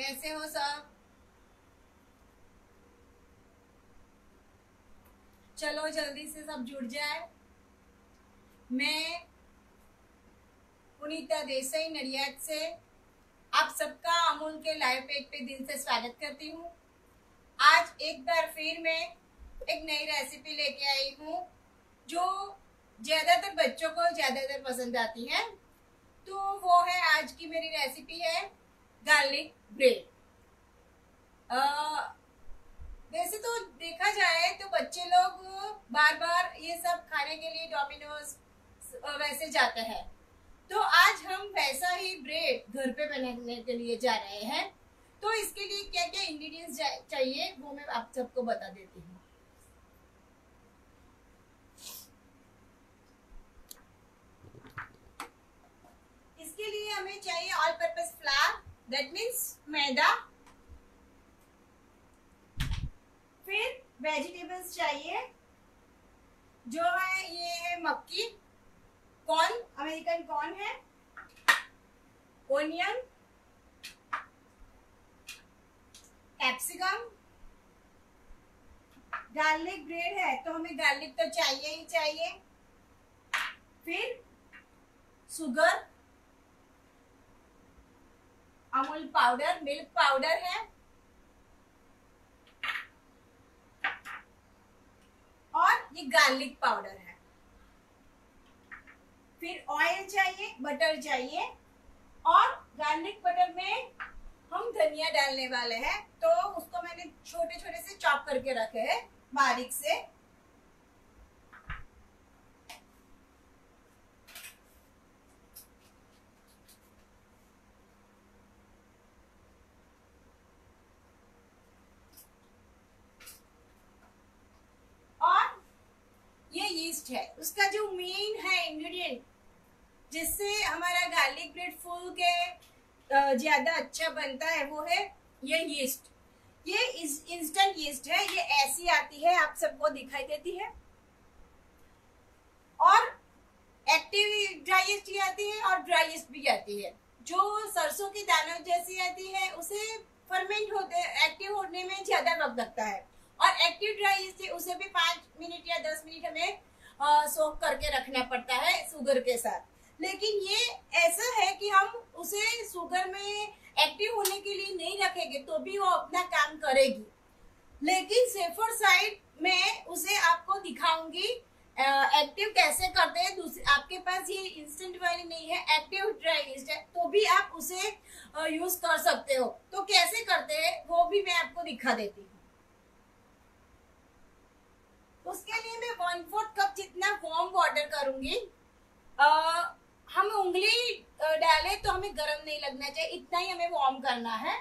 कैसे हो सब? चलो जल्दी से सब जुड़ जाए। मैं पुनीता देसाई नडियाद से आप सबका अमूल के लाइव पेज पे दिल से स्वागत करती हूँ। आज एक बार फिर मैं एक नई रेसिपी लेके आई हूँ जो ज्यादातर बच्चों को ज्यादातर पसंद आती है। तो वो है आज की मेरी रेसिपी है गार्लिक ब्रेड। वैसे तो देखा जाए तो बच्चे लोग बार बार ये सब खाने के लिए डोमिनोज वैसे जाते हैं, तो आज हम वैसा ही ब्रेड घर पे बनाने के लिए जा रहे हैं। तो इसके लिए क्या क्या इंग्रेडिएंट्स चाहिए वो मैं आप सबको बता देती हूँ। इसके लिए हमें चाहिए all purpose flour, that means मैदा। फिर वेजिटेबल्स चाहिए, जो है ये है मक्की, कॉर्न, अमेरिकन कॉर्न है, ओनियन, कैप्सिकम, गार्लिक ब्रेड है तो हमें गार्लिक तो चाहिए ही चाहिए। फिर sugar, Amul powder, milk powder है, और ये गार्लिक पाउडर है। फिर ऑयल चाहिए, बटर चाहिए, और गार्लिक बटर में हम धनिया डालने वाले हैं, तो उसको मैंने छोटे छोटे से चॉप करके रखे हैं बारीक से। यीस्ट है, उसका जो मेन है इंग्रेडिएंट जिससे हमारा गार्लिक ब्रेड फूल के ज्यादा अच्छा बनता है, वो है ये यीस्ट। ये इंस्टेंट यीस्ट है, ये ऐसी आती है, आप सबको दिखाई देती है, और एक्टिव ड्राई यीस्ट आती है और ड्राई यीस्ट भी आती है। जो सरसों के दानों जैसी आती है उसे फर्मेंट होते एक्टिव होने में ज्यादा वक्त लगता है, और एक्टिव ड्राई यीस्ट उसे भी 5 मिनट या 10 मिनट हमें सोक करके रखना पड़ता है शुगर के साथ। लेकिन ये ऐसा है कि हम उसे शुगर में एक्टिव होने के लिए नहीं रखेंगे तो भी वो अपना काम करेगी, लेकिन सेफर साइड में उसे आपको दिखाऊंगी एक्टिव कैसे करते हैं। आपके पास ये इंस्टेंट वाली नहीं है, एक्टिव ड्राई यीस्ट है, तो भी आप उसे यूज कर सकते हो। तो कैसे करते हैं वो भी मैं आपको दिखा देती हूँ। उसके लिए मैं 1/4 कप जितना वार्म वाटर करूंगी। हम उंगली डालें तो हमें गर्म नहीं लगना चाहिए, इतना ही हमें वार्म करना है।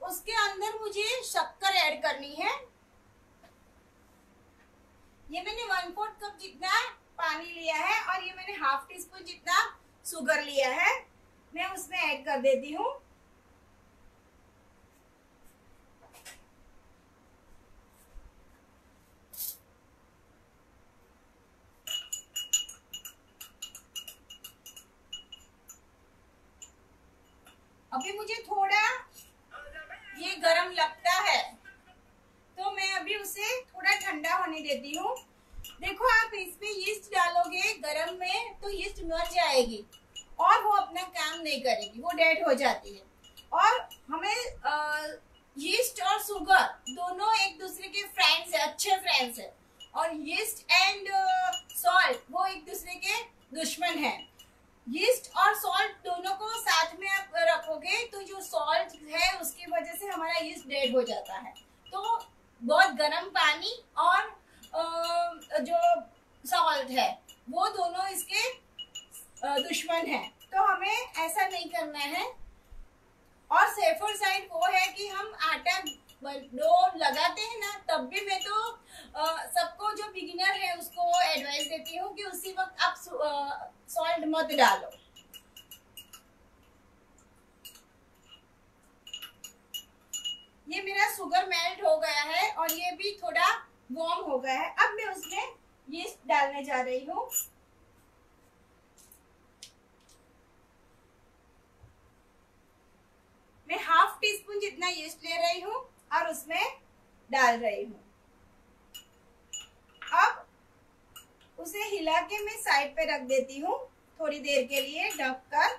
उसके अंदर मुझे शक्कर ऐड करनी है। ये मैंने 1/4 कप जितना पानी लिया है, और ये मैंने ½ टीस्पून जितना शुगर लिया है, मैं उसमें ऐड कर देती हूँ। अभी मुझे थोड़ा ये गरम लगता है, तो मैं अभी उसे थोड़ा ठंडा होने देती हूँ। देखो, आप इसमें यीस्ट डालोगे गरम में तो यीस्ट मर जाएगी और वो अपना काम नहीं करेगी, वो डेड हो जाती है। और हमें यीस्ट और शुगर दोनों एक दूसरे के फ्रेंड्स है, अच्छे फ्रेंड्स है, और यीस्ट एंड सॉल्ट वो एक दूसरे के दुश्मन है। यीस्ट और सॉल्ट दोनों को साथ में आप रखोगे तो जो सॉल्ट है उसकी वजह से हमारा यीस्ट डेड हो जाता है। तो बहुत गर्म पानी और जो सॉल्ट है वो दोनों इसके दुश्मन है, तो हमें हमें ऐसा नहीं करना है। और सेफर साइड वो है कि हम आटा डो लगाते हैं ना, तब भी मैं तो सबको जो बिगिनर है उसको एडवाइस देती हूँ कि उसी वक्त आप सॉल्ट मत डालो। ये मेरा शुगर मेल्ट हो गया है और ये भी थोड़ा वार्म हो गया है। अब मैं उसमें यीस्ट डालने जा रही हूँ। मैं हाफ टी स्पून जितना यीस्ट ले रही हूँ और उसमें डाल रही हूँ। अब उसे हिला के मैं साइड पे रख देती हूँ थोड़ी देर के लिए ढककर।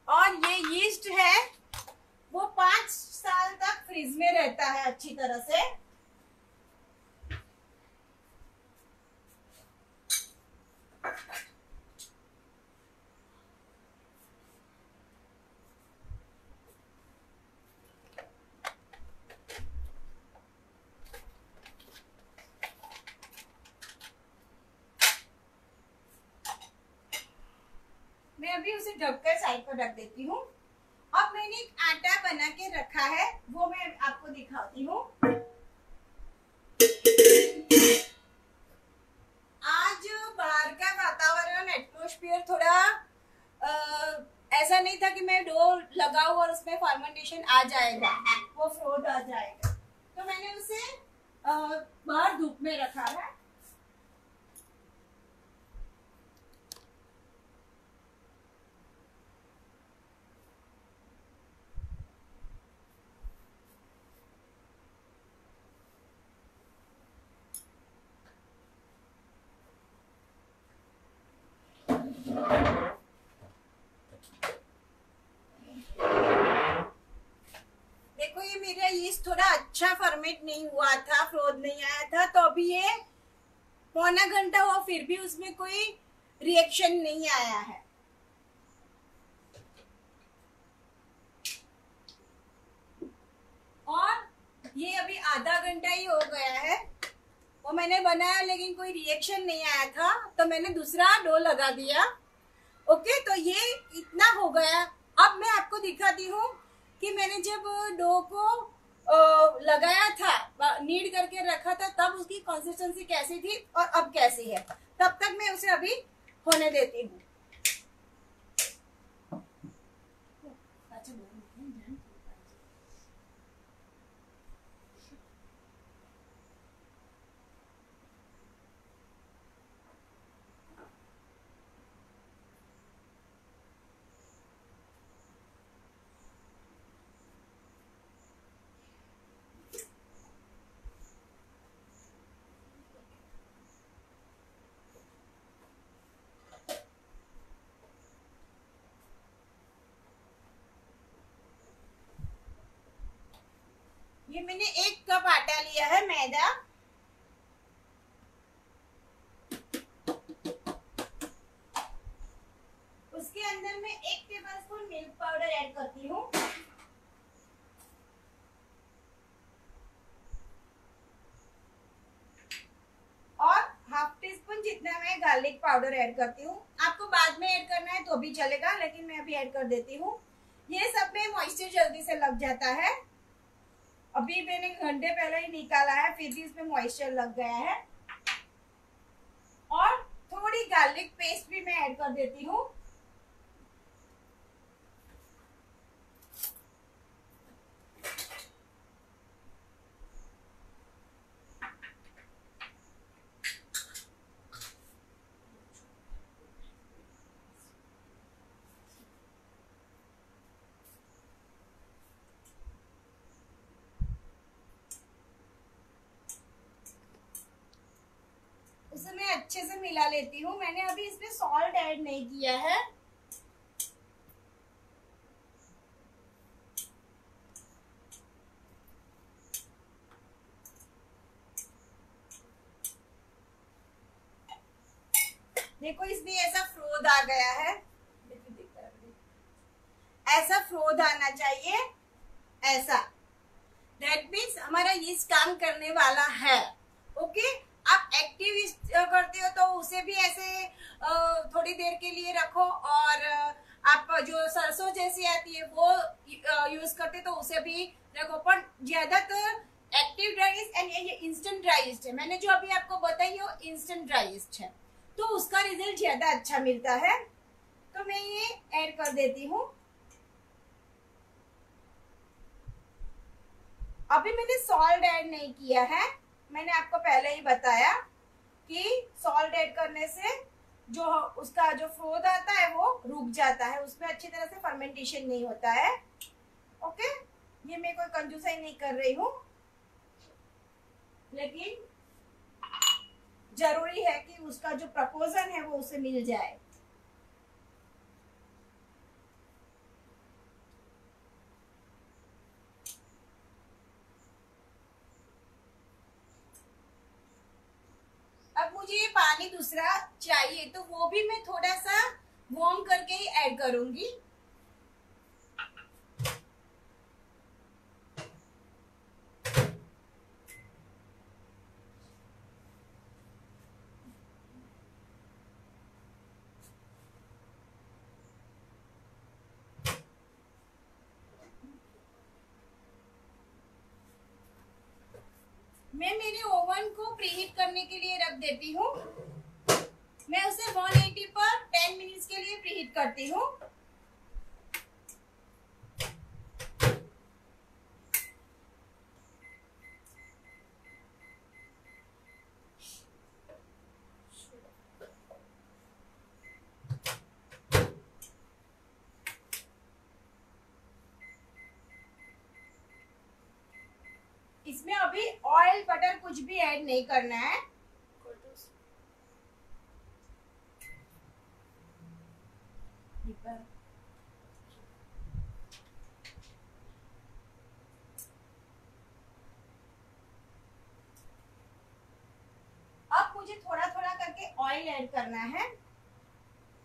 और ये यीस्ट है वो 5 साल तक फ्रिज में रहता है अच्छी तरह से। मैं अभी उसे ढककर साइड पर रख देती हूँ। अब मैंने एक आटा बना के रखा है, वो मैं आपको दिखाती हूँ। आज बाहर का वातावरण, एटमॉस्फेयर थोड़ा ऐसा नहीं था कि मैं डो लगाऊं और उसमें फर्मेंटेशन आ जाएगा, वो फ्रोथ आ जाएगा। तो मैंने उसे बाहर धूप में रखा है। देखो ये मेरा यीस्ट थोड़ा अच्छा फर्मेंट नहीं हुआ था, फ्रोथ नहीं आया था, तो अभी ये पौना घंटा हुआ फिर भी उसमें कोई रिएक्शन नहीं आया है। और ये अभी आधा घंटा ही हो गया है, वो मैंने बनाया लेकिन कोई रिएक्शन नहीं आया था, तो मैंने दूसरा डो लगा दिया। ओके, तो ये इतना हो गया। अब मैं आपको दिखाती हूँ कि मैंने जब डो को लगाया था, नीड करके रखा था, तब उसकी कंसिस्टेंसी कैसी थी और अब कैसी है। तब तक मैं उसे अभी होने देती हूँ। ये मैंने 1 कप आटा लिया है मैदा। उसके अंदर मैं 1 टेबलस्पून मिल्क पाउडर ऐड करती हूँ। और हाफ टी स्पून जितना मैं गार्लिक पाउडर ऐड करती हूँ। आपको बाद में ऐड करना है तो भी चलेगा, लेकिन मैं अभी ऐड कर देती हूँ। ये सब में मॉइस्चर जल्दी से लग जाता है। अभी मैंने घंटे पहले ही निकाला है, फिर भी इसमें मॉइस्चर लग गया है। और थोड़ी गार्लिक पेस्ट भी मैं ऐड कर देती हूँ। उसे मैं अच्छे से मिला लेती हूँ। मैंने अभी इसमें सॉल्ट ऐड नहीं किया है। देखो इसमें ऐसा फ्रोथ आ गया है, ऐसा फ्रोथ आना चाहिए, ऐसा। दैट मीन्स हमारा यीस्ट काम करने वाला है। ओके, आप एक्टिव यीस्ट करते हो तो उसे भी ऐसे थोड़ी देर के लिए रखो, और आप जो सरसों जैसी आती है वो यूज करते तो उसे भी रखो। पर ज्यादातर एक्टिव ड्राई यीस्ट एंड ये इंस्टेंट ड्राई यीस्ट है, मैंने जो अभी आपको बताई वो इंस्टेंट ड्राई यीस्ट है, तो उसका रिजल्ट ज्यादा अच्छा मिलता है। तो मैं ये ऐड कर देती हूँ। अभी मैंने सॉल्ट ऐड नहीं किया है, मैंने आपको पहले ही बताया कि सॉल्ट ऐड करने से जो उसका जो फ्लोद आता है वो रुक जाता है, उसमें अच्छी तरह से फर्मेंटेशन नहीं होता है। ओके, ये मैं कोई कंजूसाई नहीं कर रही हूँ, लेकिन जरूरी है कि उसका जो प्रपोजन है वो उसे मिल जाए। अब मुझे ये पानी दूसरा चाहिए तो वो भी मैं थोड़ा सा वार्म करके ही ऐड करूंगी। मैं मेरे ओवन को प्रीहीट करने के लिए रख देती हूँ। मैं उसे 180 पर 10 मिनट्स के लिए प्रीहीट करती हूँ। इसमें अभी ऑयल बटर कुछ भी ऐड नहीं करना है। अब मुझे थोड़ा थोड़ा करके ऑयल ऐड करना है,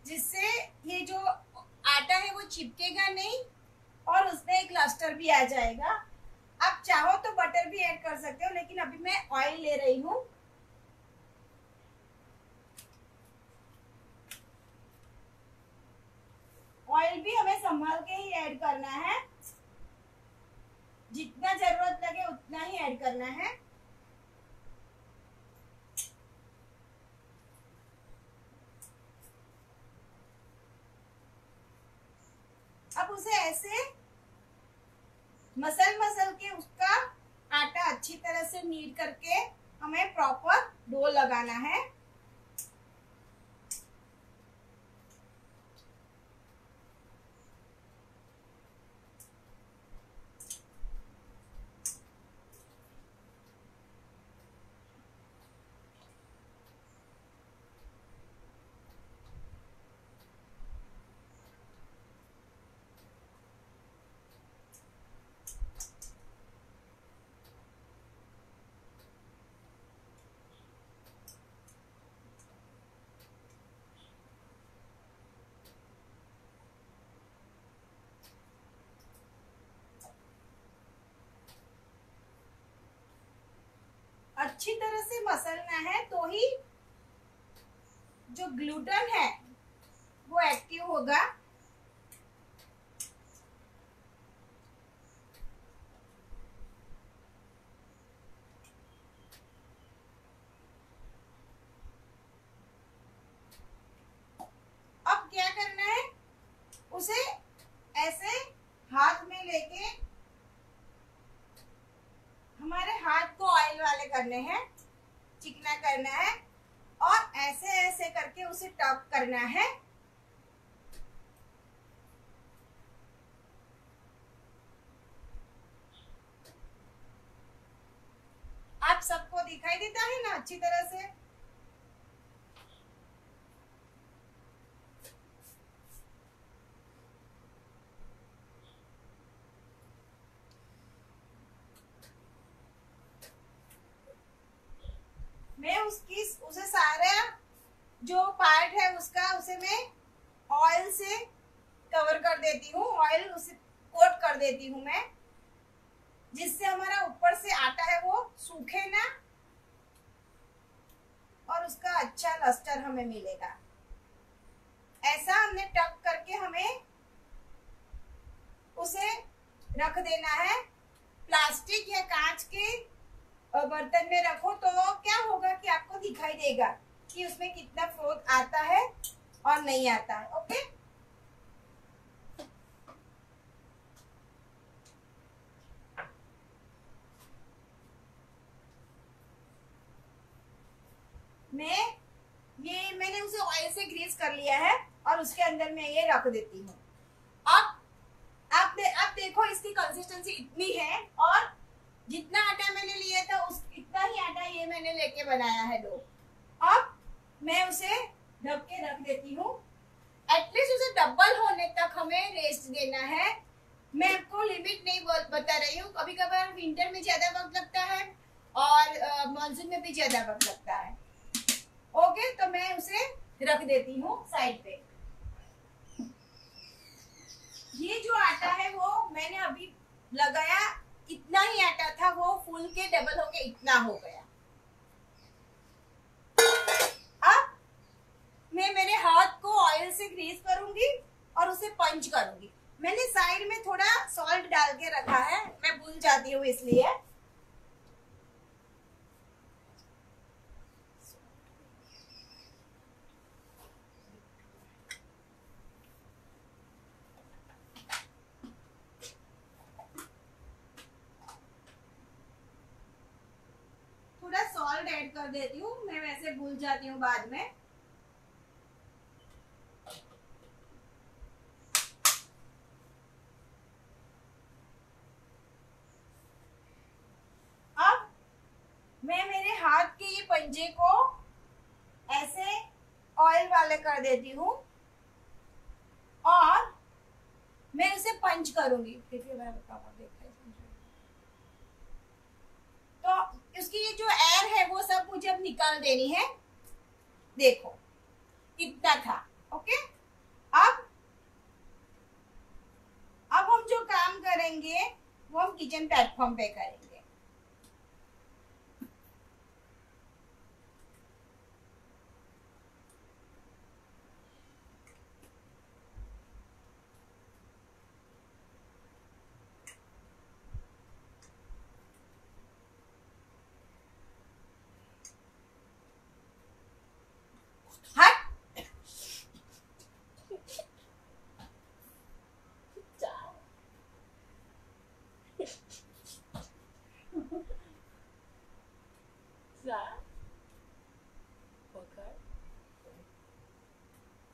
जिससे ये जो आटा है वो चिपकेगा नहीं और उसमें एक लस्टर भी आ जाएगा। आप चाहो तो बटर भी ऐड कर सकते हो, लेकिन अभी मैं ऑयल ले रही हूँ। ऑयल भी हमें संभाल के ही ऐड करना है, जितना जरूरत लगे उतना ही ऐड करना है। अब उसे ऐसे मसल के उसका आटा अच्छी तरह से नीड करके हमें प्रॉपर डो लगाना है। अच्छी तरह से मसलना है तो ही जो ग्लूटेन है वो एक्टिव होगा। अब क्या करना है, उसे ऐसे हाथ में लेके हमारे हाथ को ऑयल वाले करने हैं, चिकना करना है और ऐसे ऐसे करके उसे टॉप करना है। आप सबको दिखाई देता है ना अच्छी तरह से? मैं उसे सारा जो पार्ट है उसका उसे मैं ऑयल से कवर कर देती हूँ, ऑयल उसे कोट कर देती हूँ मैं, जिससे हमारा ऊपर से आटा है वो सूखे ना और उसका अच्छा लस्टर हमें मिलेगा। ऐसा हमने टक करके हमें उसे रख देना है। प्लास्टिक या कांच के बर्तन में रखो तो क्या होगा कि आपको दिखाई देगा कि उसमें कितना फ्रोथ आता है और नहीं आता है। ओके, मैंने उसे ऑयल से ग्रीस कर लिया है और उसके अंदर मैं ये रख देती हूँ। अब आप देखो इसकी कंसिस्टेंसी इतनी है और जितना आटा मैंने लिया था उस इतना ही आटा ये मैंने लेके बनाया है डो। अब मैं उसे ढक के रख देती हूँ। एटलीस्ट उसे डबल होने तक हमें रेस्ट देना है। मैं आपको लिमिट नहीं बता रही हूँ, कभी कभार विंटर में ज्यादा वक्त लगता है और मानसून में भी ज्यादा वक्त लगता है। ओके, तो मैं उसे रख देती हूँ साइड पे। ये जो आटा है वो मैंने अभी लगाया, इतना ही आटा था, वो फूल के डबल होके इतना हो गया। अब मैं मेरे हाथ को ऑयल से ग्रीस करूंगी और उसे पंच करूंगी। मैंने साइड में थोड़ा सॉल्ट डाल के रखा है, मैं भूल जाती हूँ इसलिए। थोड़ा सॉल्ट ऐड कर देती हूँ, मैं वैसे भूल जाती हूँ बाद में। अब मैं मेरे हाथ के ये पंजे को ऐसे ऑयल वाले कर देती हूँ और मैं उसे पंच करूंगी। तो उसकी ये जो एयर है वो सब मुझे अब निकाल देनी है। देखो इतना था। ओके, अब हम जो काम करेंगे वो हम किचन प्लेटफॉर्म पे करेंगे।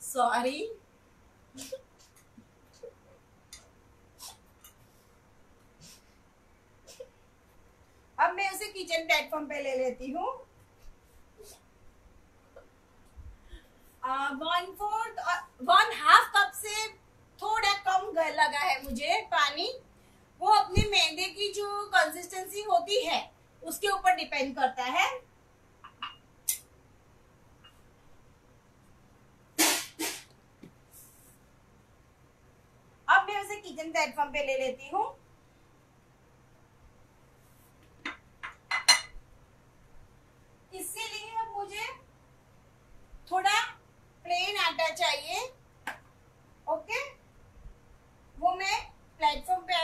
सॉरी, अब मैं उसे किचन प्लेटफॉर्म पे ले लेती हूँ। 1/4 कप से थोड़ा कम लगा है मुझे पानी। वो अपने मैदे की जो कंसिस्टेंसी होती है उसके ऊपर डिपेंड करता है। अब मैं उसे किचन प्लेटफॉर्म पे ले लेती हूँ। इसके लिए अब मुझे थोड़ा प्लेन आटा चाहिए। ओके, वो मैं प्लेटफॉर्म पे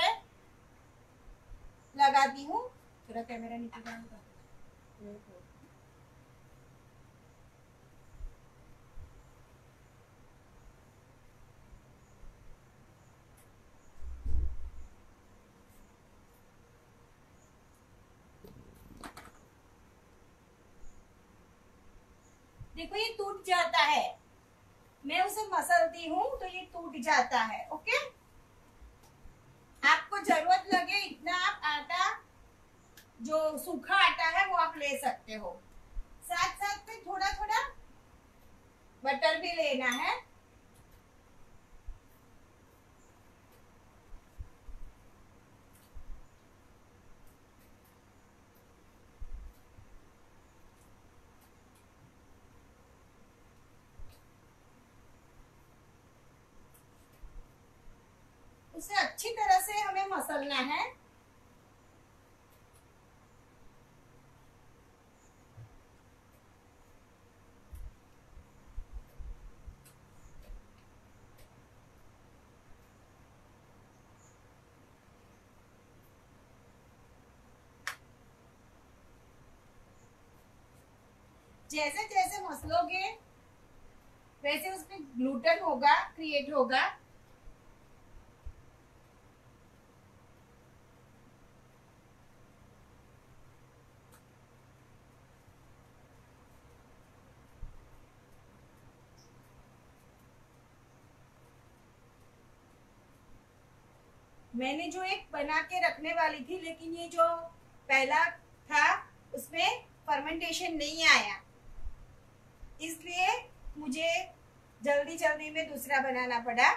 लगाती हूँ। थोड़ा कैमरा नीचे जाऊंगा। देखो ये टूट जाता है, मैं उसे मसलती हूँ तो ये टूट जाता है। ओके, आपको जरूरत लगे इतना आप आटा, जो सूखा आटा है वो आप ले सकते हो। साथ साथ में थोड़ा थोड़ा बटर भी लेना है। उसे अच्छी तरह से हमें मसलना है। जैसे जैसे मसलोगे वैसे उसमें ग्लूटन होगा, क्रिएट होगा। मैंने जो एक बना के रखने वाली थी, लेकिन ये जो पहला था उसमें फर्मेंटेशन नहीं आया, इसलिए मुझे जल्दी जल्दी में दूसरा बनाना पड़ा।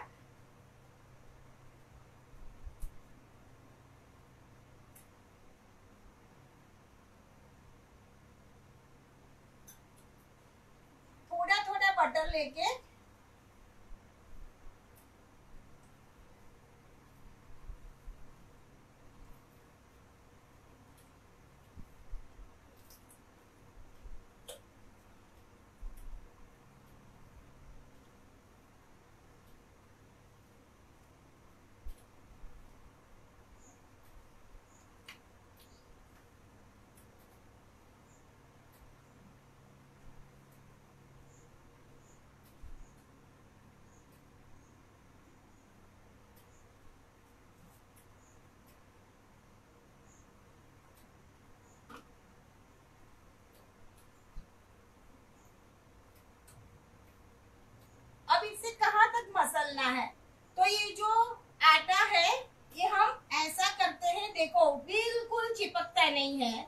थोड़ा थोड़ा बटर लेके अब इसे कहाँ तक मसलना है, तो ये जो आटा है ये हम ऐसा करते हैं, देखो बिल्कुल चिपकता नहीं है।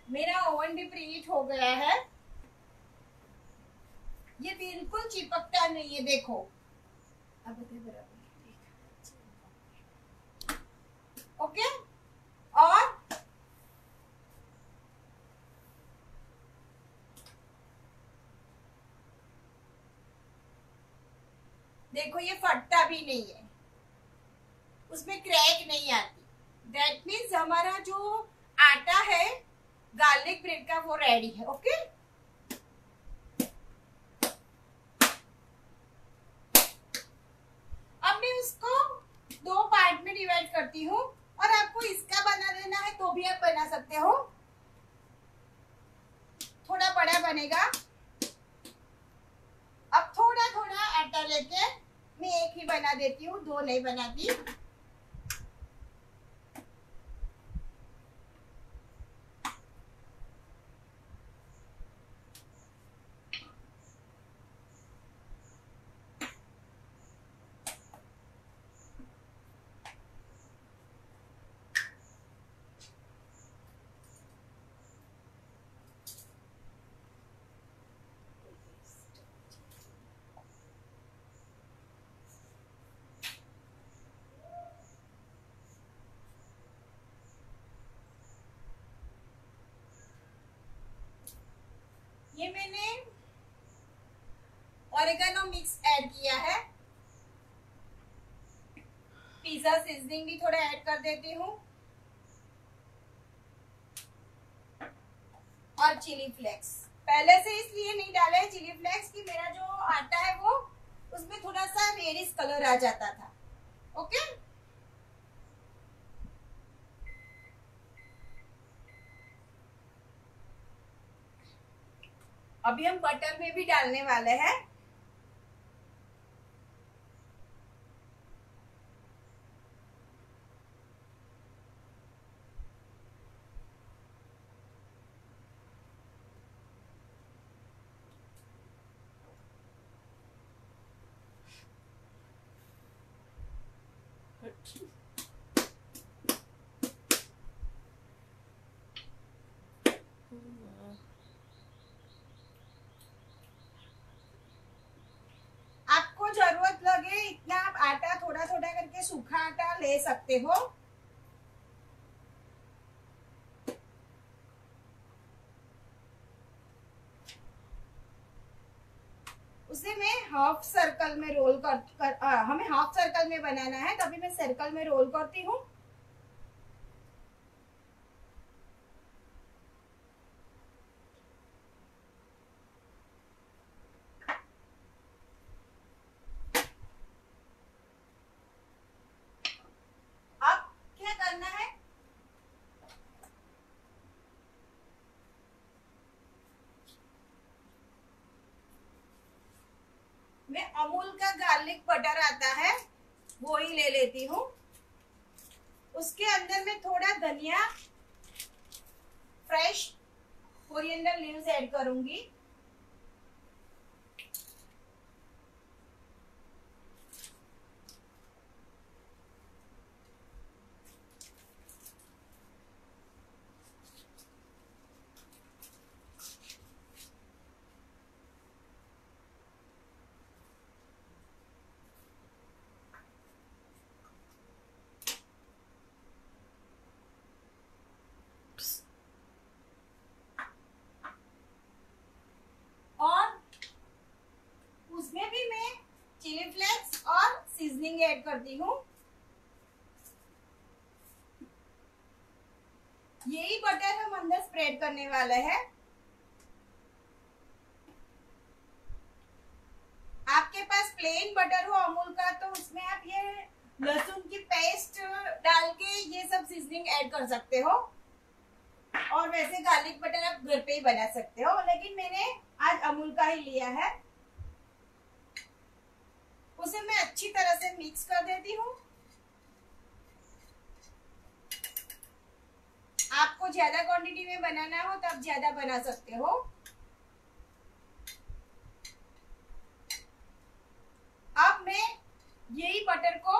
मेरा ओवन भी प्रीहीट हो गया है, ये बिल्कुल चिपकता नहीं है, देखो। अब ओके। और देखो ये फटता भी नहीं है, उसमें क्रैक नहीं आती। दैट मीन्स हमारा जो आटा है गार्लिक ब्रेड का वो रेडी है। ओके। अब मैं उसको दो पार्ट में डिवाइड करती हूँ, और आपको इसका बना देना है तो भी आप बना सकते हो, थोड़ा बड़ा बनेगा। अब थोड़ा थोड़ा आटा लेके मैं एक ही बना देती हूँ, दो नहीं बनाती। ये मैंने ऑरिगेनो मिक्स ऐड किया है, पिज्जा सीजनिंग भी थोड़ा ऐड कर देती हूँ, और चिली फ्लेक्स पहले से इसलिए नहीं डाला है चिली फ्लेक्स कि मेरा जो आटा है वो उसमें थोड़ा सा रेडिश कलर आ जाता था। ओके। अभी हम बटर में भी डालने वाले हैं। आपको जरूरत लगे इतना आप आटा थोड़ा थोड़ा करके सूखा आटा ले सकते हो। उसे मैं हाफ सर्कल में रोल हमें हाफ सर्कल में बनाना है, तभी मैं सर्कल में रोल करती हूँ। मैं अमूल का गार्लिक बटर आता है वो ही ले लेती हूँ। उसके अंदर मैं थोड़ा धनिया, फ्रेश कोरिएंडर लीव्स ऐड करूंगी। और उसमें भी मैं चिली फ्लेक्स और सीजनिंग ऐड करती हूँ। यही बटर हम अंदर स्प्रेड करने वाले हैं। आपके पास प्लेन बटर हो अमूल का तो उसमें आप ये लहसुन की पेस्ट डाल के ये सब सीजनिंग ऐड कर सकते हो, और वैसे गार्लिक बटर आप घर पे ही बना सकते हो, लेकिन मैंने आज अमूल का ही लिया है। उसे मैं अच्छी तरह से मिक्स कर देती हूँ। आपको ज्यादा क्वांटिटी में बनाना हो तो आप ज्यादा बना सकते हो। अब मैं यही बटर को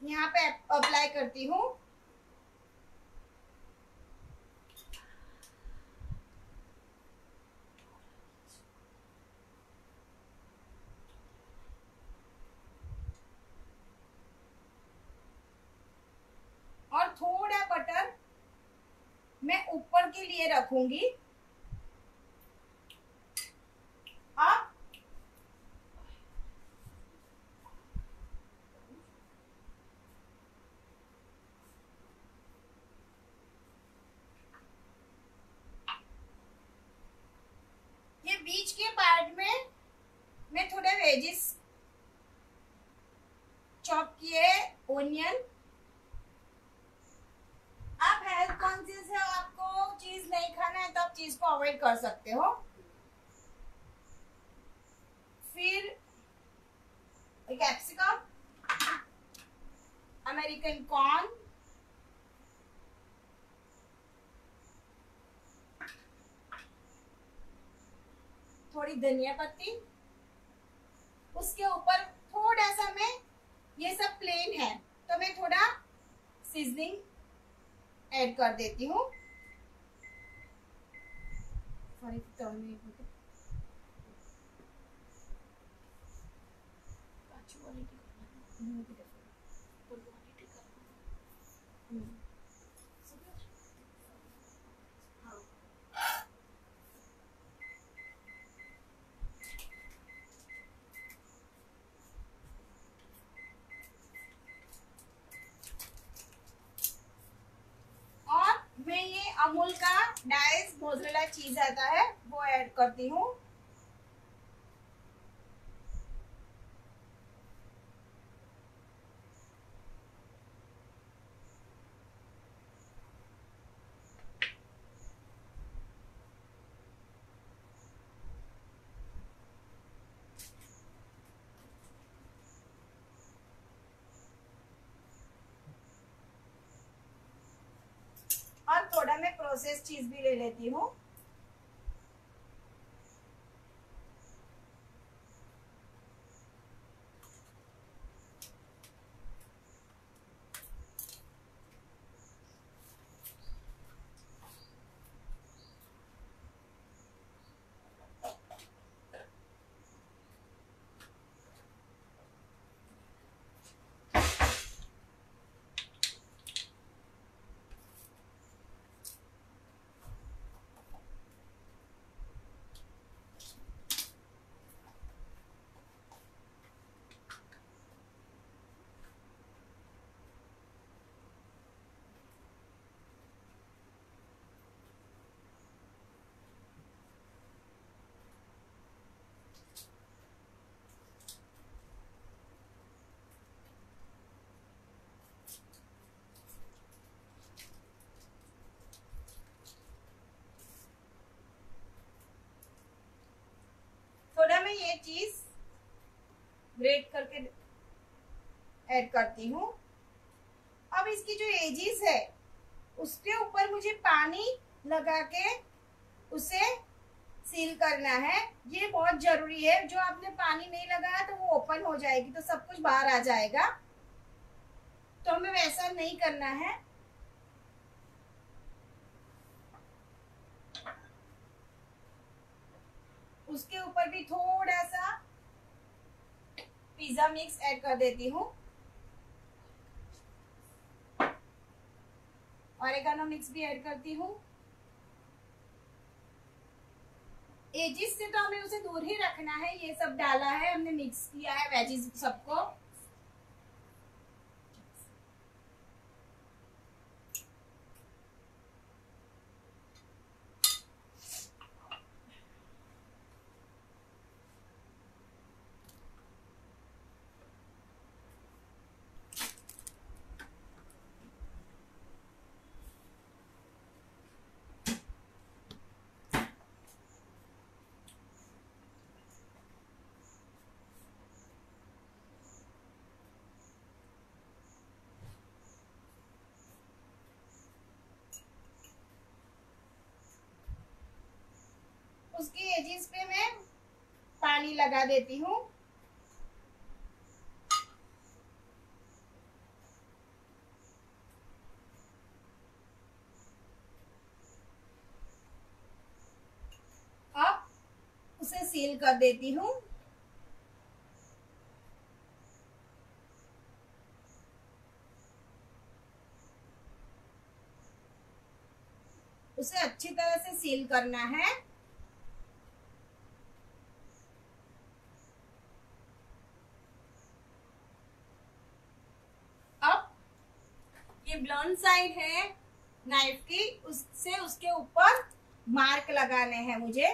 यहाँ पे अप्लाई करती हूँ। और थोड़ा बटर मैं ऊपर के लिए रखूंगी। अब ये बीच के पार्ट में मैं थोड़े वेजिस चॉप किए, ओनियन। आप हेल्थ कॉन्शियस है, आपको चीज नहीं खाना है तो आप चीज को अवॉइड कर सकते हो। फिर कैप्सिकम, अमेरिकन कॉर्न, थोड़ी धनिया पत्ती। उसके ऊपर थोड़ा सा मैं, ये सब प्लेन है तो मैं थोड़ा सीजनिंग ऐड कर देती हूँ। मैं ये अमूल का डाइस मोज़रेला चीज आता है वो ऐड करती हूँ। और थोड़ा मैं प्रोसेस चीज भी ले लेती हूँ। थोड़ा मैं ये चीज ग्रेट करके ऐड करती हूँ। अब इसकी जो एजिस है उसके ऊपर मुझे पानी लगा के उसे सील करना है। ये बहुत जरूरी है। जो आपने पानी नहीं लगाया तो वो ओपन हो जाएगी, तो सब कुछ बाहर आ जाएगा। तो हमें वैसा नहीं करना है। उसके ऊपर भी थोड़ा सा पिज्जा मिक्स ऐड कर देती हूँ, ऑरेगानो मिक्स भी ऐड करती हूँ। एजिस से तो हमें उसे दूर ही रखना है। ये सब डाला है, हमने मिक्स किया है वेजिस सबको। उसकी एजिस पे मैं पानी लगा देती हूँ। अब उसे सील कर देती हूँ। उसे अच्छी तरह से सील करना है। अब ये ब्लॉन्ड साइड है नाइफ की, उससे उसके ऊपर मार्क लगाने हैं मुझे।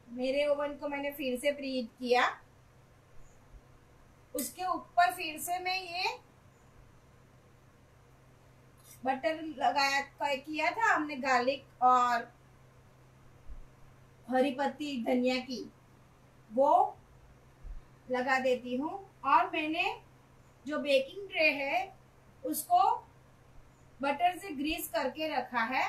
मेरे ओवन को मैंने फिर से प्रीहीट किया। उसके ऊपर फिर से मैं ये बटर लगाया किया था हमने, गार्लिक और हरी पत्ती धनिया की, वो लगा देती हूँ। और मैंने जो बेकिंग ट्रे है उसको बटर से ग्रीस करके रखा है।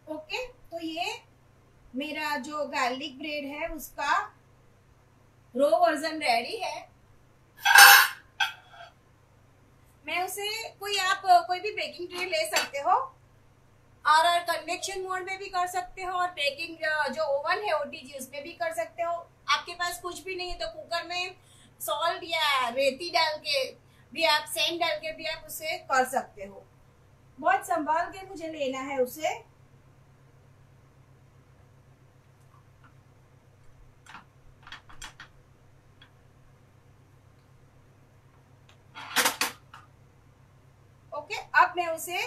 ओके, तो ये मेरा जो गार्लिक ब्रेड है उसका रो वर्जन रेडी है। मैं उसे आप कोई भी बेकिंग ट्रे ले सकते हो, और कन्वेक्शन मोड में भी कर सकते हो, और बेकिंग जो ओवन है ओटीजी उसमें भी कर सकते हो। आपके पास कुछ भी नहीं है तो कुकर में सॉल्ट या रेती डाल के भी आप, सैंड डाल के भी आप उसे कर सकते हो। बहुत संभाल के मुझे लेना है उसे। ओके, अब मैं उसे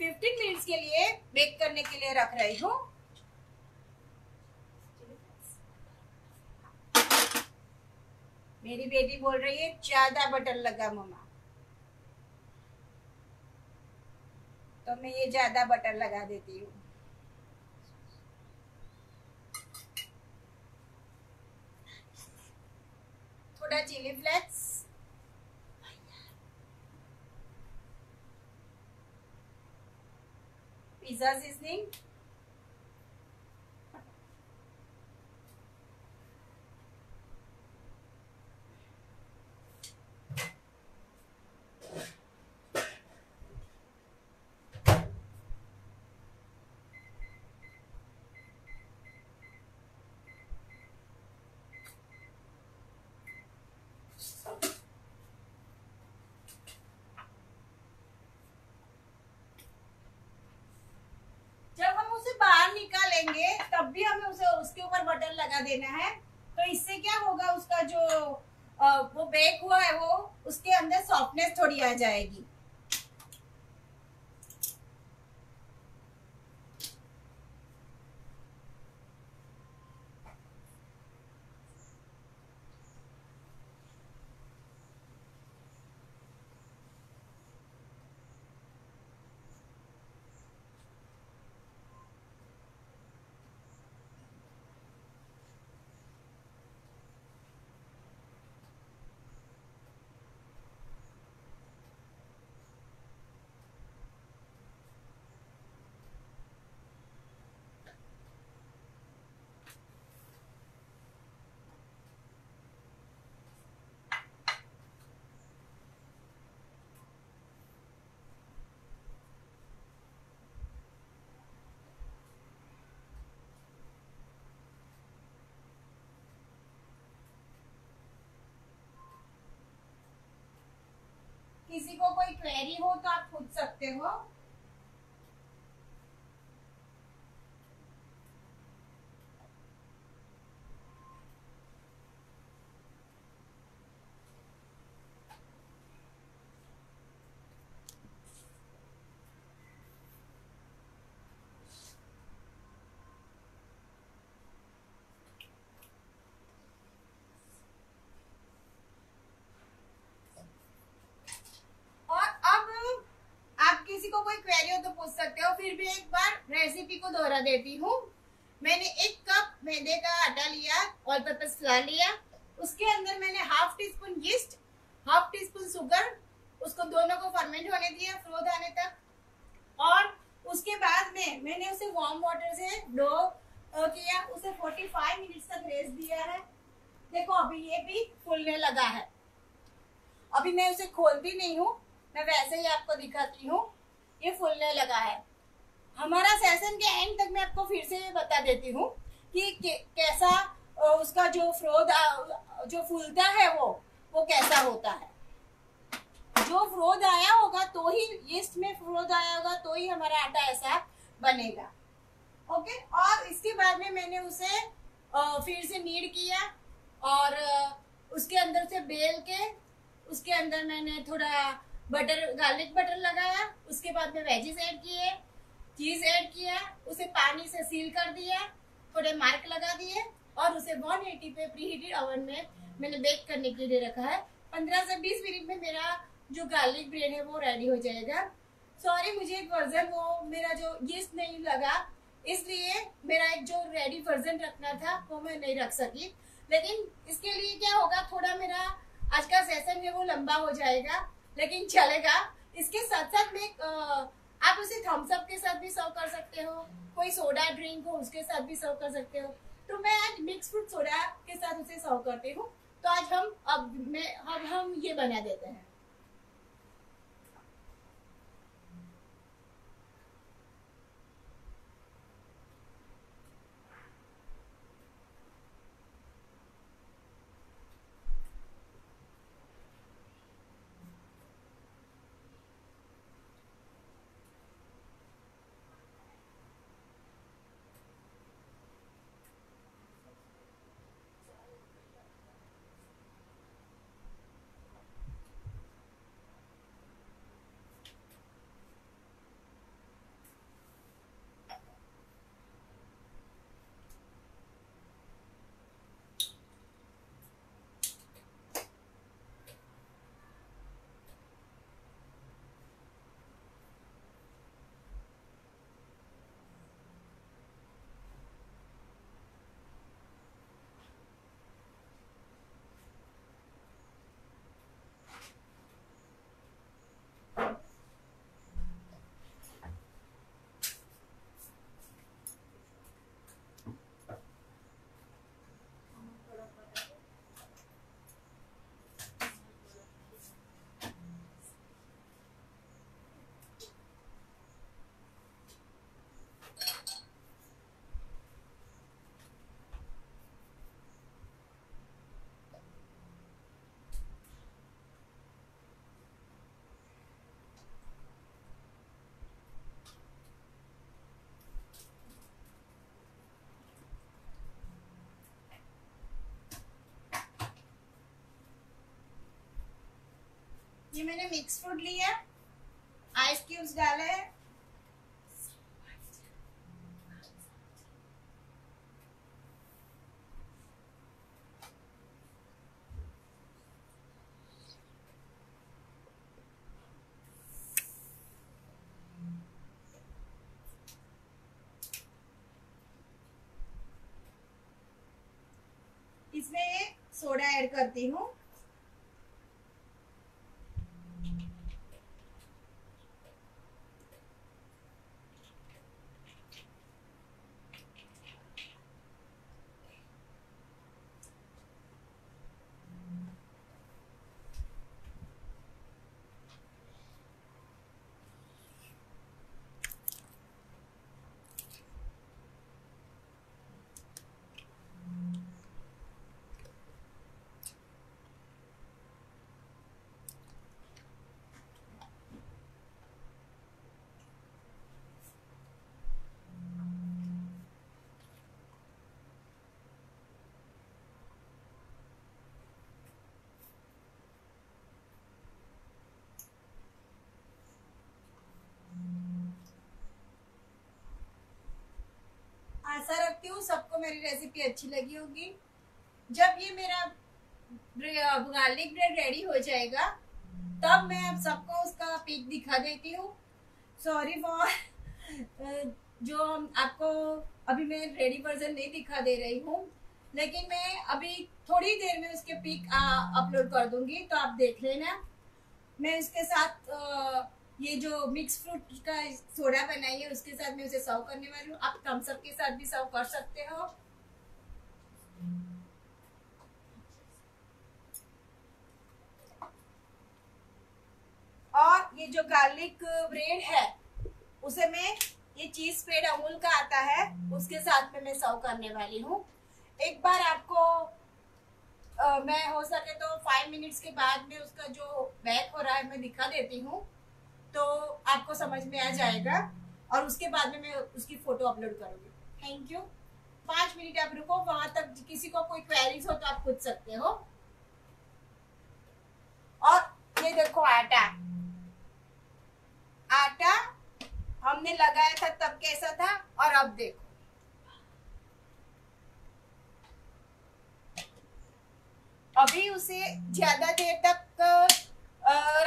15 मिनट्स के लिए बेक करने के लिए रख रही हूँ। मेरी बेटी बोल रही है ज्यादा बटर लगा मम्मा, तो मैं ये ज्यादा बटर लगा देती हूँ। थोड़ा चिली फ्लेक्स, पिज्जा सीजनिंग, निकालेंगे तब भी हमें उसे उसके ऊपर बटर लगा देना है। तो इससे क्या होगा, उसका जो वो बेक हुआ है वो उसके अंदर सॉफ्टनेस थोड़ी आ जाएगी। किसी को कोई क्वेरी हो तो आप पूछ सकते हो। और अब आप किसी को कोई क्वेरी हो तो पूछ सकते हो। फिर भी एक बार रेसिपी को दोहरा देती हूँ। मैंने 1 कप मैदे का आटा लिया, ऑल पर्पस फ्लावर लिया, उसके अंदर मैंने half tea spoon yeast, half tea spoon sugar, उसको दोनों को फर्मेंट होने दिया फ्लोद आने तक। और उसके बाद में मैंने उसे वार्म वाटर से डो किया, उसे 45 मिनट्स तक रेस्ट दिया है। देखो अभी ये भी फूलने लगा है। अभी मैं उसे खोलती नहीं हूँ, मैं वैसे ही आपको दिखाती हूँ। ये फूलने लगा है। हमारा सेशन के एंड तक मैं आपको फिर से बता देती हूँ कि कैसा उसका जो फ्रोद जो फूलता है वो कैसा होता है। जो फ्रोद आया होगा तो ही, यीस्ट में फ्रोद आया होगा तो ही हमारा आटा ऐसा बनेगा। ओके। और इसके बाद में मैंने उसे फिर से नीड किया और उसके अंदर से बेल के उसके अंदर मैंने थोड़ा बटर, गार्लिक बटर लगाया। उसके बाद में वेजिस ऐड किए, चीज ऐड किया, उसे पानी से सील कर दिया, थोड़े मार्क लगा दिए और उसे 180 पे प्रीहीटेड ओवन में मैंने बेक करने के लिए रखा है। 15 से 20 मिनट में मेरा जो गार्लिक ब्रेड है वो रेडी हो जाएगा। सॉरी, मुझे एक वर्जन वो मेरा जो यीस्ट नहीं लगा, इसलिए मेरा एक जो रेडी वर्जन रखना था वो मैं नहीं रख सकी। लेकिन इसके लिए क्या होगा, थोड़ा मेरा आज का सेशन है वो लंबा हो जाएगा, लेकिन चलेगा। इसके साथ साथ में आप उसे थम्स अप के साथ भी सर्व कर सकते हो, कोई सोडा ड्रिंक हो उसके साथ भी सर्व कर सकते हो। तो मैं आज मिक्स फ्रूट सोडा के साथ उसे सर्व करती हूँ। तो आज हम ये बना देते हैं। ये मैंने मिक्स फ्रूट लिया, आइस क्यूब्स डाले हैं, इसमें सोडा ऐड करती हूँ। करती हूँ सबको मेरी रेसिपी अच्छी लगी होगी। जब ये मेरा गार्लिक ब्रेड रेडी हो जाएगा तब मैं अब सबको उसका पिक दिखा देती हूँ। सॉरी फॉर जो आपको अभी मैं रेडी वर्जन नहीं दिखा दे रही हूँ, लेकिन मैं अभी थोड़ी देर में उसके पिक अपलोड कर दूंगी, तो आप देख लेना। मैं उसके साथ ये जो मिक्स फ्रूट का सोडा बनाई है उसके साथ मैं उसे सर्व करने वाली हूँ। आप थम्स अप के साथ भी सर्व कर सकते हो। और ये जो गार्लिक ब्रेड है उसे मैं ये चीज स्प्रेड अमूल का आता है उसके साथ में मैं सर्व करने वाली हूँ। एक बार आपको मैं हो सके तो 5 मिनट्स के बाद में उसका जो बैक हो रहा है मैं दिखा देती हूँ, तो आपको समझ में आ जाएगा। और उसके बाद में मैं उसकी फोटो अपलोड करूंगी। Thank you. 5 मिनट आप रुको, वहां तक किसी को कोई क्वेरीज हो तो आप पूछ सकते हो। और ये देखो आटा हमने लगाया था तब कैसा था और अब देखो। अभी उसे ज्यादा देर तक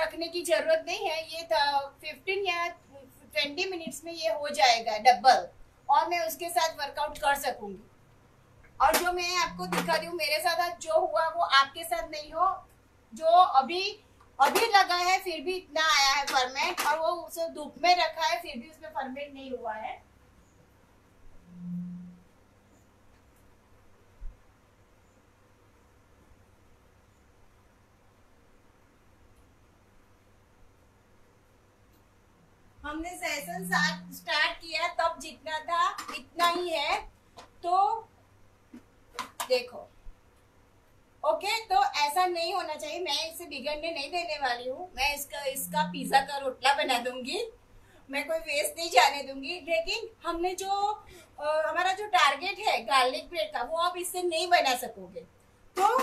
रखने की जरूरत नहीं है। ये 15 या 20 मिनट्स में ये हो जाएगा डबल, और मैं उसके साथ वर्कआउट कर सकूंगी। और जो मैं आपको दिखा रही हूँ मेरे साथ जो हुआ वो आपके साथ नहीं हो। जो अभी लगा है फिर भी इतना आया है फर्मेंट, और वो उसे धूप में रखा है फिर भी उसमें फर्मेंट नहीं हुआ है। हमने सेशन स्टार्ट किया तब जितना था इतना ही है, तो देखो। ओके, तो ऐसा नहीं होना चाहिए। मैं इसे बिगड़ने नहीं देने वाली हूँ। मैं इसका पिज्जा का रोटला बना दूंगी, मैं कोई वेस्ट नहीं जाने दूंगी। लेकिन हमने जो हमारा जो टारगेट है गार्लिक ब्रेड का, वो आप इससे नहीं बना सकोगे। तो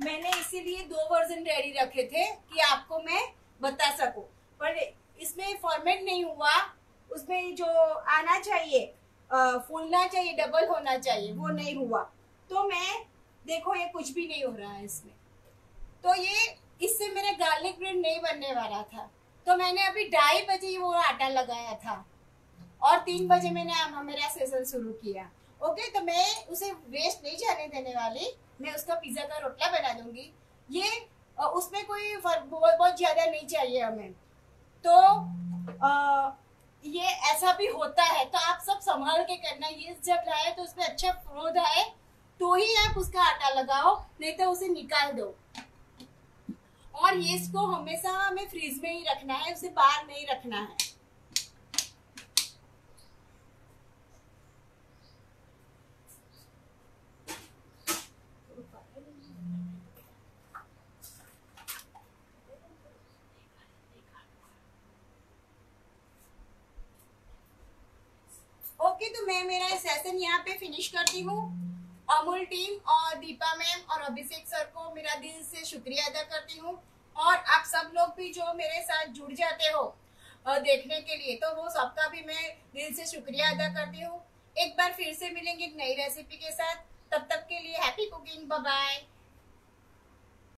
मैंने इसीलिए 2 वर्जन रेडी रखे थे कि आपको मैं बता सकूं। पर इसमें फॉर्मेट नहीं हुआ, उसमें जो आना चाहिए फूलना चाहिए, डबल होना चाहिए, वो नहीं हुआ। तो मैं देखो ये कुछ भी नहीं हो रहा है इसमें। तो ये इससे मेरा गार्लिक ब्रेड नहीं बनने वाला था। तो मैंने अभी 2:30 बजे वो आटा लगाया था और 3 बजे मैंने मेरा सेशन शुरू किया। ओके, तो मैं उसे वेस्ट नहीं जाने देने वाली। मैं उसका पिज्जा का रोटला बना दूंगी। ये उसमें कोई बहुत ज्यादा नहीं चाहिए हमें। तो ये ऐसा भी होता है, तो आप सब संभाल के करना। ये जब लाए तो उसमें अच्छा फ्रोद आए तो ही आप उसका आटा लगाओ, नहीं तो उसे निकाल दो। और ये इसको हमेशा हमें फ्रीज में ही रखना है, उसे बाहर नहीं रखना है। ओके, तो मैं मेरा सेशन यहाँ पे फिनिश करती हूँ। अमूल टीम और दीपा मैम और अभिषेक सर को मेरा दिल से शुक्रिया अदा करती हूँ। और आप सब लोग भी जो मेरे साथ जुड़ जाते हो देखने के लिए, तो वो सबका भी मैं दिल से शुक्रिया अदा करती हूँ। एक बार फिर से मिलेंगे नई रेसिपी के साथ। तब तक के लिए हैप्पी कुकिंग, बाय बाय।